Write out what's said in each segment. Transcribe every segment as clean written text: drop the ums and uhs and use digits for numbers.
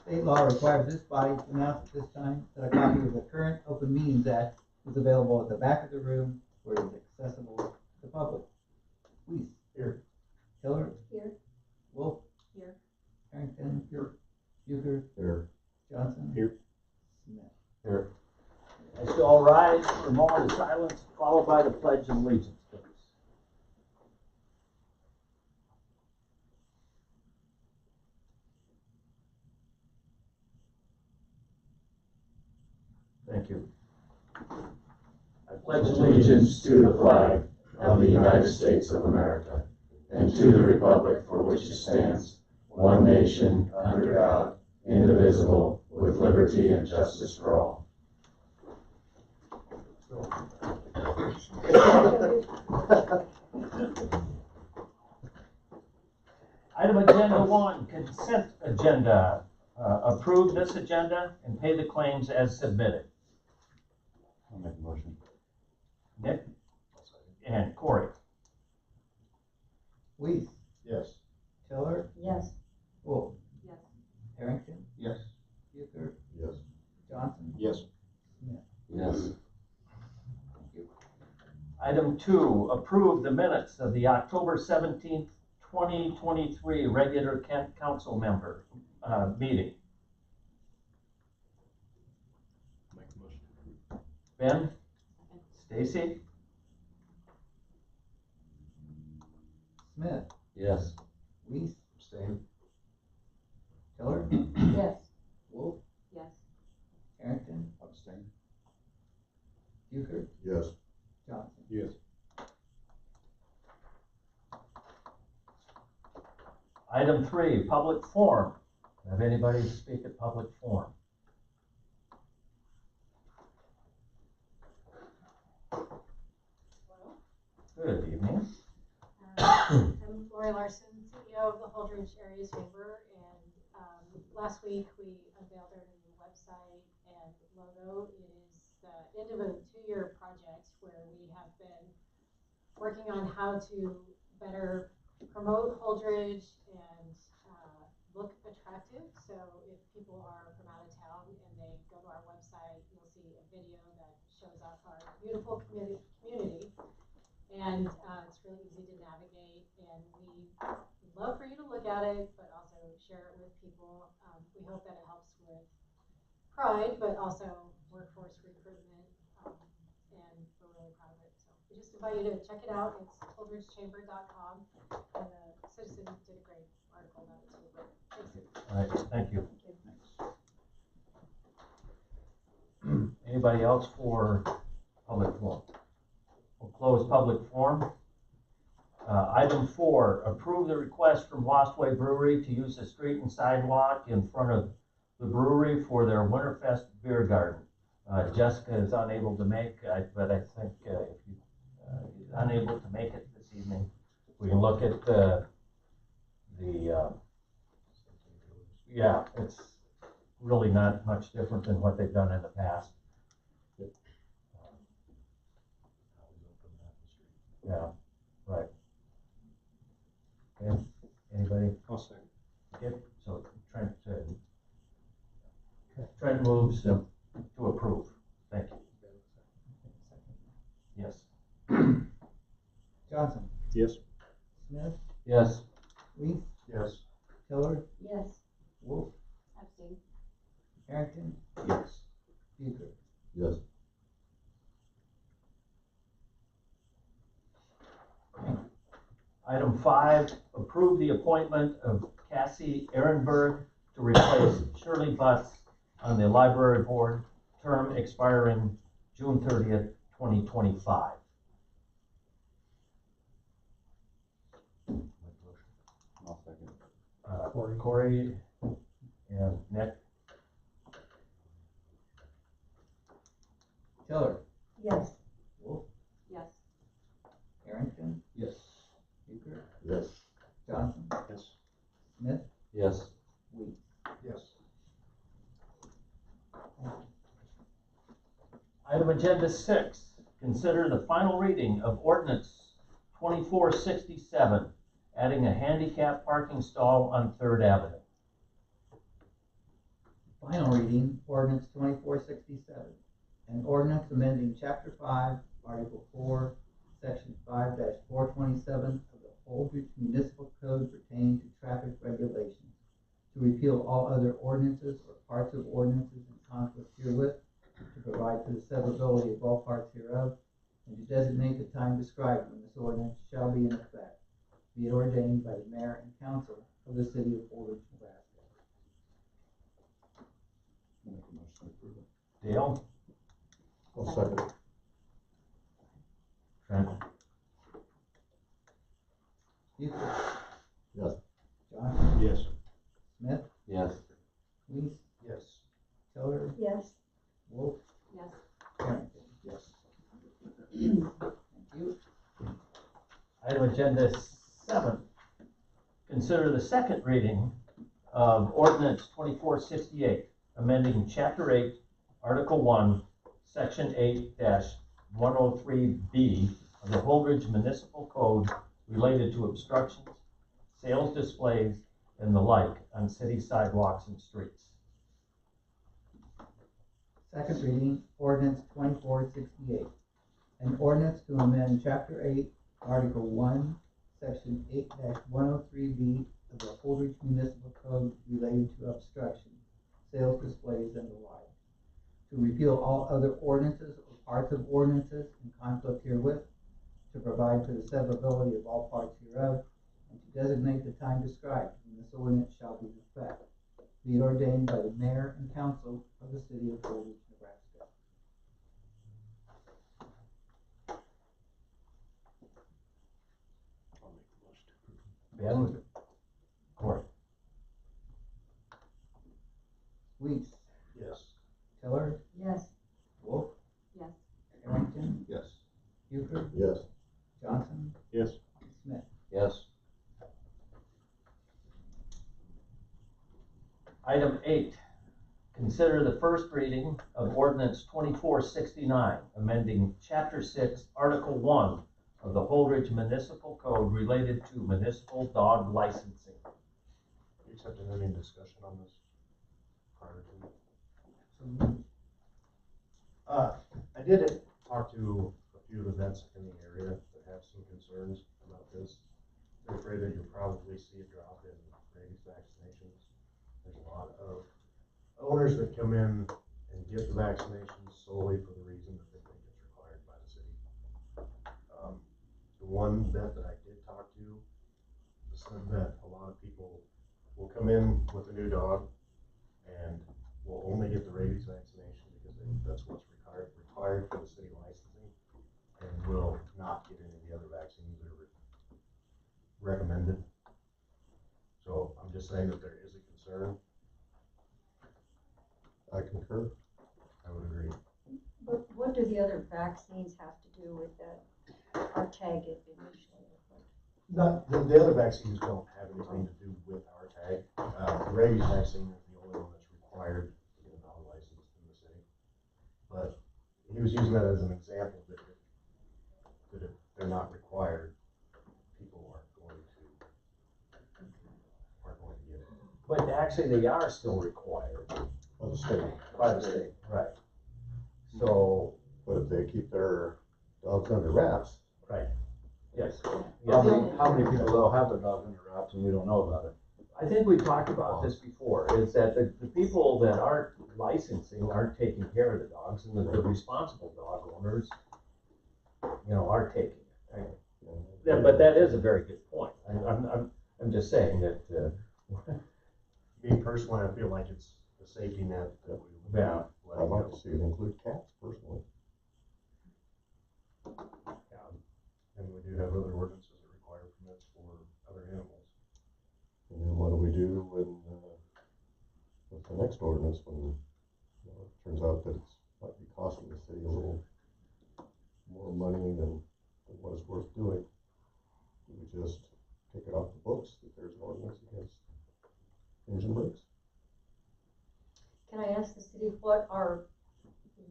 State law requires this body to announce at this time that a copy of the current Open Meetings Act is available at the back of the room where it is accessible to the public. Weiss. Here. Tiller. Here. Wolf. Here. Harrington. Here. Bucher. Here. Johnson. Here. Smith. Here. I shall all rise for a moment of silence, followed by the Pledge of Allegiance, please. Thank you. I pledge Allegiance to the flag of the United States of America and to the republic for which it stands, one nation, under God, indivisible, with liberty and justice for all. Item agenda 1, consent agenda. Approve this agenda and pay the claims as submitted. I'll make a motion. Nick and Corey. Weiss. Yes. Tiller. Yes. Wolf. Yes. Harrington. Yes. Bucher. Yes. Johnson. Yes. Smith. Yes. Item 2, approve the minutes of the October 17th, 2023 regular Kent Council member meeting. Make a motion. Ben? Stacy? Smith. Yes. Weiss. Abstain. Tiller. Yes. Wolf. Yes. Harrington. Abstain. Bucher. Yes. Johnson. Yes. Item 3, public forum. Have anybody speak at public forum? Good evening. I'm Lori Larson, CEO of the Holdrege Area Chamber, and last week we unveiled our new website and logo. It is the end of a 2-year project where we have been working on how to better promote Holdrege and look attractive. So if people are from out of town and they go to our website, you'll see a video that shows off our beautiful community. And it's really easy to navigate, and we would love for you to look at it, but also share it with people. We hope that it helps with pride, but also workforce recruitment, and we're really proud of it. So we just invite you to check it out. It's holdregechamber.com, and the Citizen did a great article about it too. But thanks. All right, thank you. Thank you. Anybody else for public forum? We'll close public forum. Item 4, approve the request from Lost Way Brewery to use the street and sidewalk in front of the brewery for their Winterfest beer garden. Jessica is unable to make, but I think if you're unable to make it this evening, we can look at yeah, it's really not much different than what they've done in the past. Yeah, right. Okay, anybody? I'll second. Okay, so Trent moves to approve. Thank you. Yes. Johnson. Yes. Smith. Yes. Weiss. Yes. Tiller. Yes. Wolf. Abstain. Harrington. Yes. Bucher. Yes. Item 5, approve the appointment of Cassie Ehrenberg to replace Shirley Butts on the library board, term expiring June 30th, 2025. I'll second. Corey and Nick. Tiller. Yes. Wolf. Yes. Harrington. Yes. Bucher. Yes. Johnson. Yes. Smith. Yes. Weiss. Yes. Item agenda 6, consider the final reading of ordinance 2467, adding a handicap parking stall on 3rd Avenue. Final reading, ordinance 2467. An ordinance amending chapter 5, article 4, section 5-427 of the Holdrege Municipal Code pertaining to traffic regulations, to repeal all other ordinances or parts of ordinances in conflict herewith, to provide for the severability of all parts hereof, and to designate the time described when this ordinance shall be in effect, be it ordained by the mayor and council of the city of Holdrege, Nebraska. Make a motion to approve it. Dale? I'll second it. Trent? Hughes. Yes. Johnson. Yes. Smith. Yes. Weiss. Yes. Tiller. Yes. Wolf. Yes. Harrington. Yes. Thank you. Item agenda 7. Consider the second reading of ordinance 2468, amending chapter 8, article 1, section 8-103B of the Holdrege Municipal Code related to obstructions, sales displays, and the like on city sidewalks and streets. Second reading, ordinance 2468. An ordinance to amend chapter 8, article 1, section 8-103B of the Holdrege Municipal Code related to obstruction, sales displays, and the like. To repeal all other ordinances or parts of ordinances in conflict herewith, to provide for the severability of all parts hereof, and to designate the time described when this ordinance shall be in effect, be it ordained by the mayor and council of the city of Holdrege, Nebraska. I'll make the motion to approve. Ben? Court? Weiss. Yes. Tiller. Yes. Wolf. Yes. Harrington. Yes. Hughes. Yes. Johnson. Yes. Smith. Yes. Item 8, consider the first reading of ordinance 2469, amending chapter 6, article 1 of the Holdrege Municipal Code related to municipal dog licensing. You accepted any discussion on this prior to? I did talk to a few of the vets in the area that have some concerns about this. They're afraid that you'll probably see a drop in rabies vaccinations. There's a lot of owners that come in and get the vaccinations solely for the reason that they think it's required by the city. The one vet that I did talk to said that a lot of people will come in with a new dog and will only get the rabies vaccination because that's what's required for the city licensing, and will not get any of the other vaccines that are recommended. So I'm just saying that there is a concern. I concur. I would agree. But what do the other vaccines have to do with that, our tag it initially? The other vaccines don't have anything to do with our tag. The rabies vaccine is the only one that's required to get a dog license in the city. But he was using that as an example that if they're not required, people aren't going to get it. But actually, they are still required By the state. by the state. Right. So, But if they keep their dogs under wraps, right, yes. How Yes. many people though have their dogs under wraps and we don't know about it? I think we talked about this before, is that the people that aren't licensing aren't taking care of the dogs, and the responsible dog owners, are taking it. Yeah, but that is a very good point. I'm just saying that, Me personally, I feel like it's a safety net that we would Yeah. let I'd like go. to see it include cats personally. And we do have other ordinances that require permits for other animals. And then what do we do when, with the next ordinance, when, it turns out that it's might be costing the city a little more money than what it's worth doing? Do we just take it off the books that there's an ordinance against engine brakes? Can I ask the city what our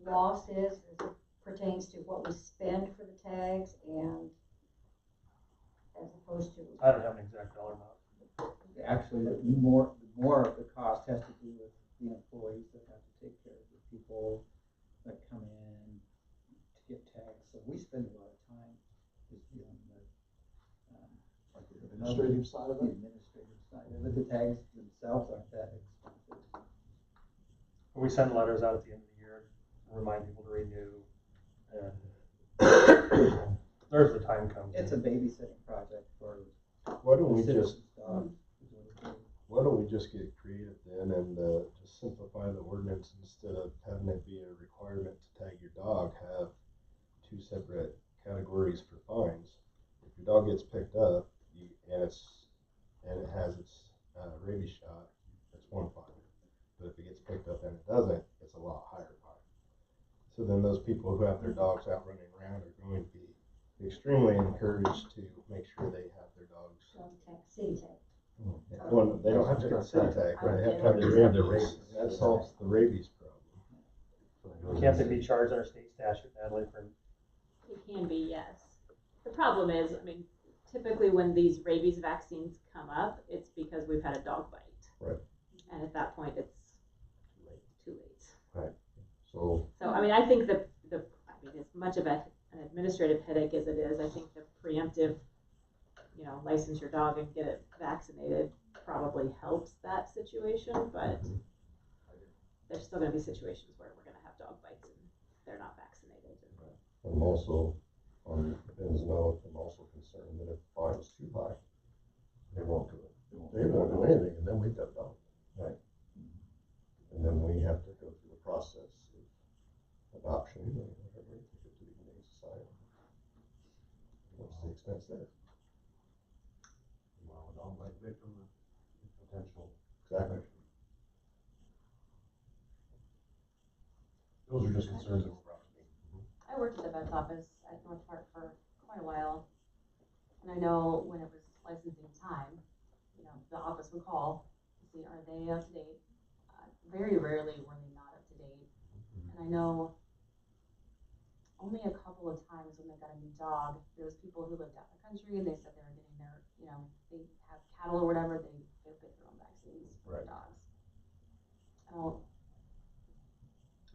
loss is as it pertains to what we spend for the tags and as opposed to? I don't have an exact dollar amount. Actually, more of the cost has to do with the employees that have to take care of the people that come in to get tags. So we spend a lot of time just dealing with, Like the administrative side of the it? administrative side of it. The tags themselves aren't that expensive. We send letters out at the end of the year, remind people to renew, and there's the time comes. It's a babysitting project for Why don't we the just, citizens' dogs. is what it is. why don't we just get creative then and, just simplify the ordinance instead of having it be a requirement to tag your dog, have two separate categories for fines. If your dog gets picked up, and it has its, rabies shot, it's one fine. But if it gets picked up and it doesn't, it's a lot higher fine. So then those people who have their dogs out running around are going to be extremely encouraged to make sure they have their dogs. City tag. Well, they don't have to get a city tag, but they have to have the rabies. That solves the rabies problem. Can't they be charged under state statute, Natalie, for? It can be, yes. The problem is, I mean, typically when these rabies vaccines come up, it's because we've had a dog bite. Right. And at that point, it's too late. So, So, I mean, I think I mean, as much of an administrative headache as it is, I think the preemptive, license your dog and get it vaccinated probably helps that situation, but there's still gonna be situations where we're gonna have dog bites and they're not vaccinated. I'm also, on Ben's note, I'm also concerned that if the fine's too high, they won't do it. They won't do anything, and then we've got done. Right. And then we have to go through the process of adoption, or whatever, to get to the Humane Society. What's the expense there? Well, a dog bite victim, potential. Exactly. Those are just concerns that were brought to me. I worked at the vet's office at North Park for quite a while. And I know when it was licensing time, the office would call to see, are they up to date? Very rarely were they not up to date. And I know only a couple of times when they got a new dog, there was people who lived out in the country and they said they were getting their, they have cattle or whatever, they pick their own vaccines for their dogs. I don't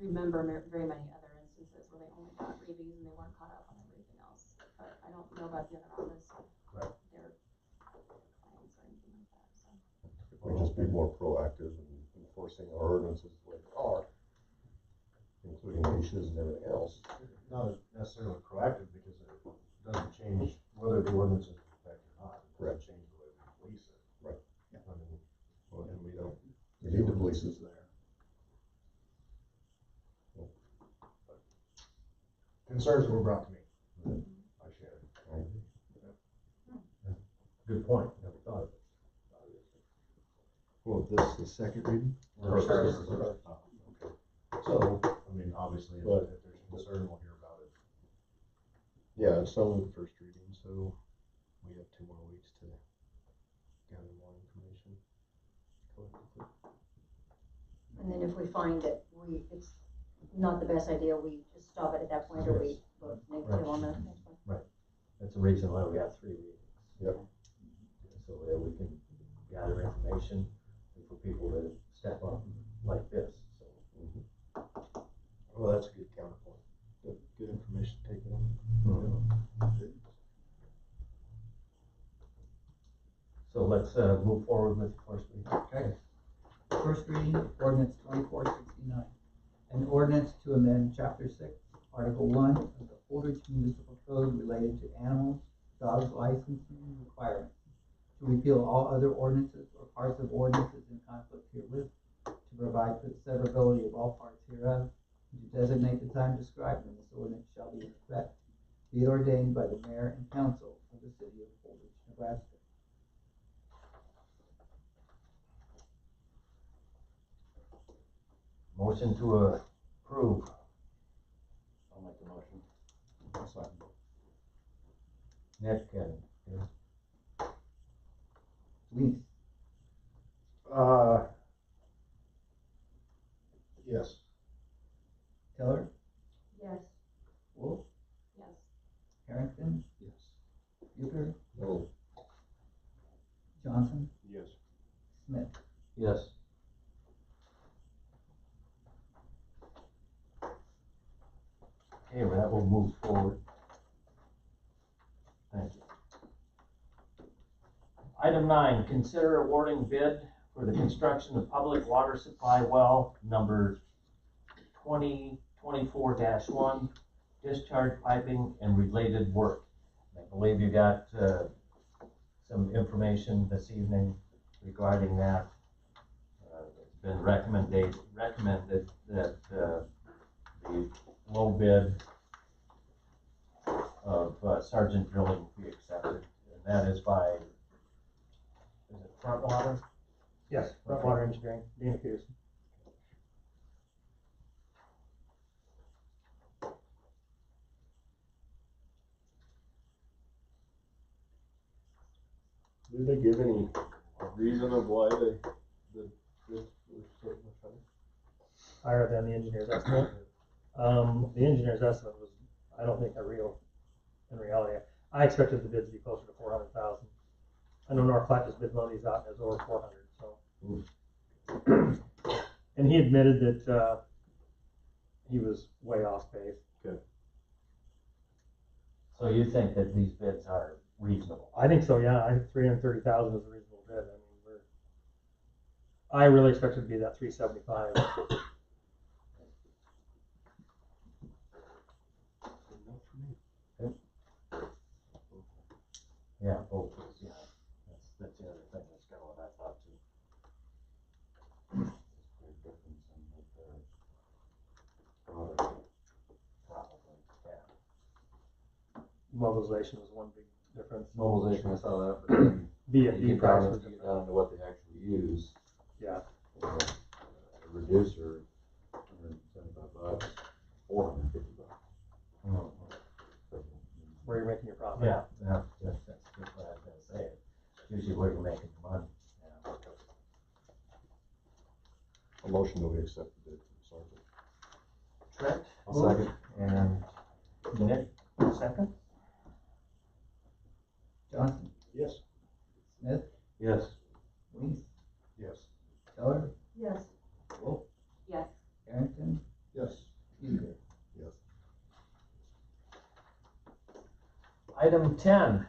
remember very many other instances where they only got rabies and they weren't caught up on everything else. But I don't know about the other office, their clients or anything like that, so. If we just be more proactive in enforcing our ordinances the way they are, including leashes and everything else. Not necessarily proactive, because it doesn't change whether the ordinance is in effect or not. It doesn't change the way we police it. Right. I mean, Well, and we need the polices there. concerns that were brought to me, I share. I agree. Good point, never thought of it. Well, this is the second reading? Or First. okay. So, I mean, obviously, if there's concern, we'll hear about it. Yeah, it's only the first reading, so we have 2 more weeks to gather more information collectively. And then if we find that it's not the best idea, we just stop it at that point, or we vote negative on the next one. That's the reason why we have 3 readings. Yep. So that we can gather information and for people to step up like this, so. Well, that's a good counterpoint. Good information taken. So let's, move forward with the first reading. Okay. First reading, ordinance 2469. An ordinance to amend chapter 6, article 1 of the Holdrege Municipal Code related to animals, dogs licensing requirements. To repeal all other ordinances or parts of ordinances in conflict herewith. To provide for the severability of all parts hereof. And to designate the time described when this ordinance shall be in effect. Be it ordained by the mayor and council of the city of Holdrege, Nebraska. Motion to approve. I'll make the motion. Nick and, Lease. Yes. Tiller. Yes. Wolf. Yes. Harrington. Yes. Euchre. No. Johnson. Yes. Smith. yes. Okay, well, that will move forward. Thank you. Item 9, consider awarding bid for the construction of public water supply well number 2024-1, discharge piping and related work. I believe you got some information this evening regarding that. It's been recommended that the low bid of Sergeant Drilling be accepted, and that is by, is it Frontwater? Yes, Front Engineering, Dean Peterson. Did they give any reason of why they, the was so much higher? Higher than the engineer's estimate. The engineer's estimate was, I don't think, in reality. I expected the bid to be closer to 400,000. I know North Platte just bid one of these out and it was over 400, so. And he admitted that, he was way off base. Good. So you think that these bids are reasonable? I think so, yeah. I think 330,000 is a reasonable bid. I mean, I really expected it to be that 375. Yeah, both, yeah, that's the other thing, that's kind of what I thought too. Probably, yeah. Mobilization was one big difference. Mobilization, I saw that, but then you VFD get price down, was you get different. down to what they actually use. Yeah. A reducer, $175, $450. Where you're making your profit. Yeah, that's what I was gonna say, it's usually where you're making your money, yeah. A motion that we accept the bid from Sergeant. Trent? I'll second. And Nick, second? Johnson, Yes. Smith, Yes. Weiss, Yes. Keller, Yes. Wolf, Yes. Harrington, Yes. Peter. Yes. Item 10,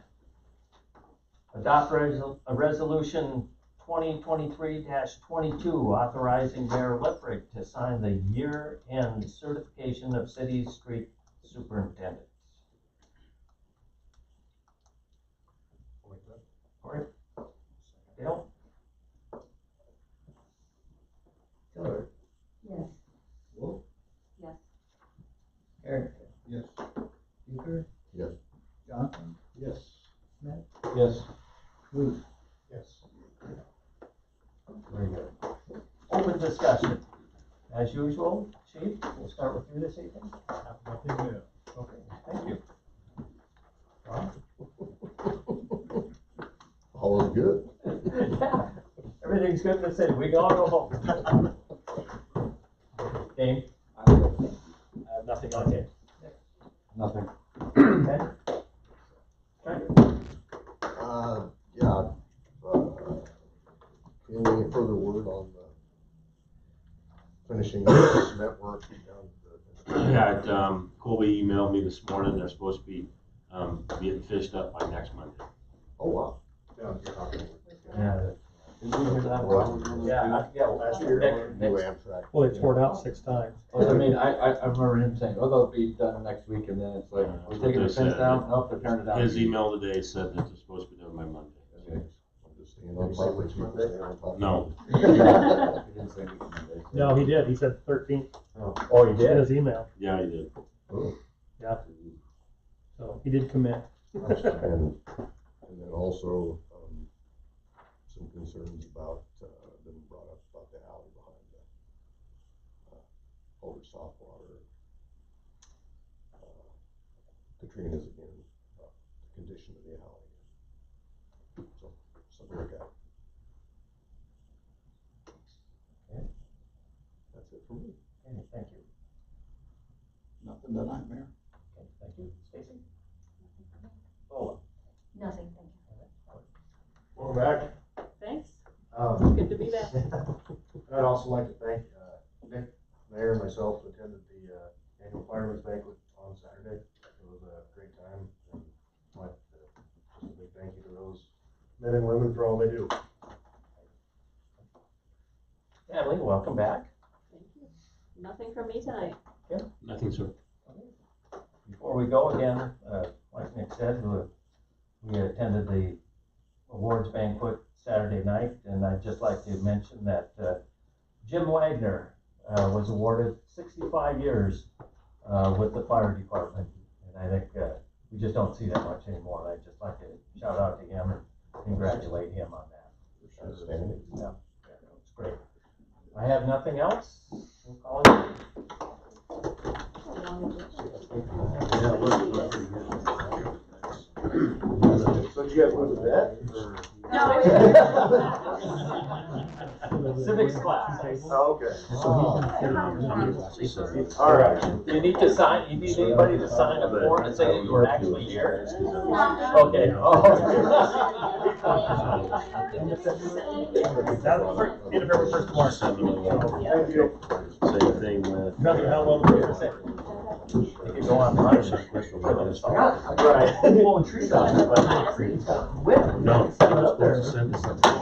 adopt a resolution 2023-22 authorizing Mayor Liprig to sign the year-end certification of city street superintendents. Corey? Dale? Keller, Yes. Wolf, Yes. Harrington, Yes. Peter. Yes. Johnson, Yes. Smith, Yes. Weiss. Yes. Very good. Open discussion. As usual, Chief, we'll start with you this evening. Nothing new. Okay, thank you. Ron? All is good. Yeah, everything's good in the city. We can all go home. Dane? I have nothing on it. Nothing. Okay. Trent? Yeah, any further word on the finishing the cement work down the? Yeah, Colby emailed me this morning, they're supposed to be, getting fished up by next Monday. Oh, wow. Yeah, you're talking. Yeah. Did you hear that? Yeah, Last year. New Amtrak. Well, they tore it out 6 times. I mean, I remember him saying, oh, they'll be done next week, and then it's like, we're taking the fence down, oh, they're tearing it down. His email today said that it's supposed to be done by Monday. Okay. Just staying on top of people, staying on top of No. He didn't say anything Monday. No, he did. He said 13th Oh, you in did? his email. Yeah, he did. Yeah. So he did commit. And then also, some concerns about, been brought up about the alley behind the, Holdrege softwater. Katrina's again, about the condition of the alley. So, something like that. Okay. That's it for me. Okay, thank you. Nothing tonight, Mayor. Okay, thank you. Stacy? Oh. Nothing, thank you. Welcome back. Thanks, Um, good to be back. I'd also like to thank, Nick, Mayor, and myself who attended the, annual fireman's banquet on men and women for all they do. Natalie, welcome back. Thank you. Nothing from me tonight. Nothing, sir. Before we go again, like Nick said, we attended the awards banquet Saturday night, and I'd just like to mention that Jim Wagner was awarded 65 years with the fire department, and I think we just don't see that much anymore. And I'd just like to shout out to him and congratulate him on that. Outstanding. Yeah, it's great. I have nothing else. We'll call it. So did you guys move to bed? No. Civics class. Oh, okay. Oh. All right. You need to sign, you need anybody to sign a form and say that you were actually here? Okay. That was in February 1st of March. Thank you. Same thing with. Nothing, how long was it? You can go online. Right. Well, trees out there, but trees got wind. No, Set it up there. send us something.